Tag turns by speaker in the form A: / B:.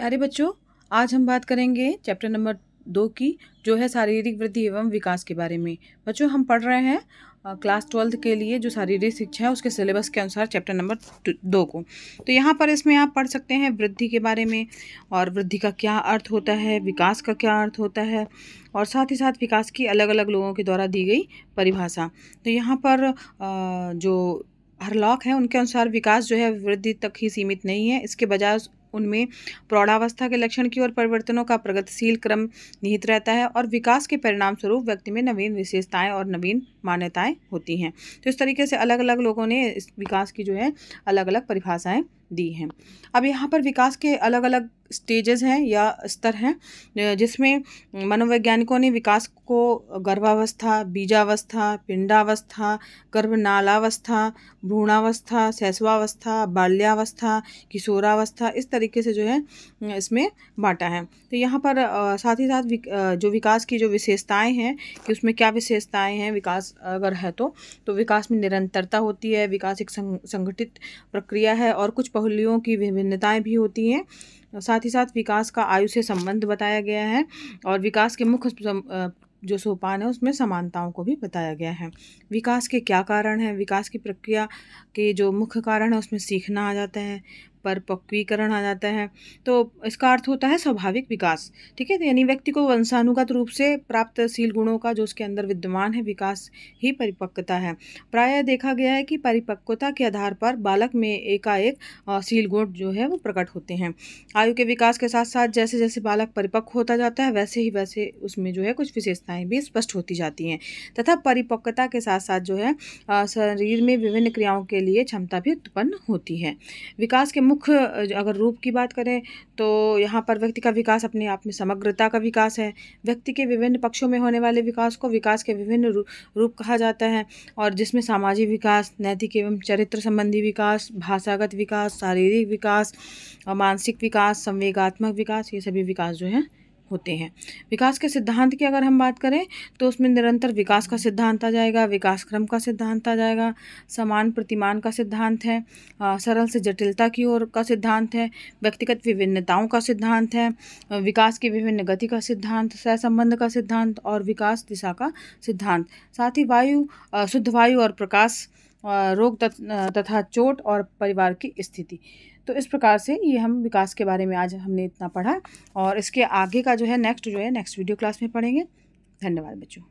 A: प्यारे बच्चों, आज हम बात करेंगे चैप्टर नंबर 2 की, जो है शारीरिक वृद्धि एवं विकास के बारे में। बच्चों, हम पढ़ रहे हैं क्लास 12 के लिए जो शारीरिक शिक्षा है उसके सिलेबस के अनुसार चैप्टर नंबर 2 को। तो यहाँ पर इसमें आप पढ़ सकते हैं वृद्धि के बारे में, और वृद्धि का क्या अर्थ होता है, विकास का क्या अर्थ होता है, और साथ ही साथ विकास की अलग अलग लोगों के द्वारा दी गई परिभाषा। तो यहाँ पर जो हरलॉक है उनके अनुसार विकास जो है वृद्धि तक ही सीमित नहीं है, इसके बजाय उनमें प्रौढ़ावस्था के लक्षण की ओर परिवर्तनों का प्रगतिशील क्रम निहित रहता है, और विकास के परिणाम स्वरूप व्यक्ति में नवीन विशेषताएं और नवीन मान्यताएं होती हैं। तो इस तरीके से अलग अलग लोगों ने इस विकास की जो है अलग अलग परिभाषाएं दी हैं। अब यहाँ पर विकास के अलग अलग स्टेजेस हैं या स्तर हैं, जिसमें मनोवैज्ञानिकों ने विकास को गर्भावस्था, बीजावस्था, पिंडावस्था, गर्भनालावस्था, भ्रूणावस्था, शैशवावस्था, बाल्यावस्था, किशोरावस्था, इस तरीके से जो है इसमें बांटा है। तो यहाँ पर साथ ही साथ जो विकास की जो विशेषताएं हैं कि उसमें क्या विशेषताएं हैं, विकास अगर है तो विकास में निरंतरता होती है, विकास एक संगठित प्रक्रिया है, और कुछ पहलुओं की विभिन्नताएं भी होती हैं। साथ ही साथ विकास का आयु से संबंध बताया गया है, और विकास के मुख्य जो सोपान है उसमें समानताओं को भी बताया गया है। विकास के क्या कारण हैं, विकास की प्रक्रिया के जो मुख्य कारण है उसमें सीखना आ जाता है, परिपक्वीकरण आ जाता है। तो इसका अर्थ होता है स्वाभाविक विकास, ठीक है। तो यानी व्यक्ति को वंशानुगत रूप से प्राप्तशील गुणों का जो उसके अंदर विद्यमान है, विकास ही परिपक्वता है। प्रायः देखा गया है कि परिपक्वता के आधार पर बालक में एकाएक शील गुण जो है वो प्रकट होते हैं। आयु के विकास के साथ साथ जैसे जैसे बालक परिपक्व होता जाता है वैसे उसमें जो है कुछ विशेषताएं भी स्पष्ट होती जाती हैं, तथा परिपक्वता के साथ साथ जो है शरीर में विभिन्न क्रियाओं के लिए क्षमता भी उत्पन्न होती है। विकास के मुख्य अगर रूप की बात करें तो यहाँ पर व्यक्ति का विकास अपने आप में समग्रता का विकास है। व्यक्ति के विभिन्न पक्षों में होने वाले विकास को विकास के विभिन्न रूप कहा जाता है, और जिसमें सामाजिक विकास, नैतिक एवं चरित्र संबंधी विकास, भाषागत विकास, शारीरिक विकास, मानसिक विकास, संवेगात्मक विकास, ये सभी विकास जो हैं होते हैं। विकास के सिद्धांत की अगर हम बात करें तो उसमें निरंतर विकास का सिद्धांत आ जाएगा, विकास क्रम का सिद्धांत आ जाएगा, समान प्रतिमान का सिद्धांत है, सरल से जटिलता की ओर का सिद्धांत है, व्यक्तिगत विभिन्नताओं का सिद्धांत है, विकास की विभिन्न गति का सिद्धांत, सहसंबंध का सिद्धांत, और विकास दिशा का सिद्धांत। साथ ही वायु, शुद्ध वायु और प्रकाश, रोग तथा चोट और परिवार की स्थिति। तो इस प्रकार से ये हम विकास के बारे में आज हमने इतना पढ़ा, और इसके आगे का जो है नेक्स्ट वीडियो क्लास में पढ़ेंगे। धन्यवाद बच्चों।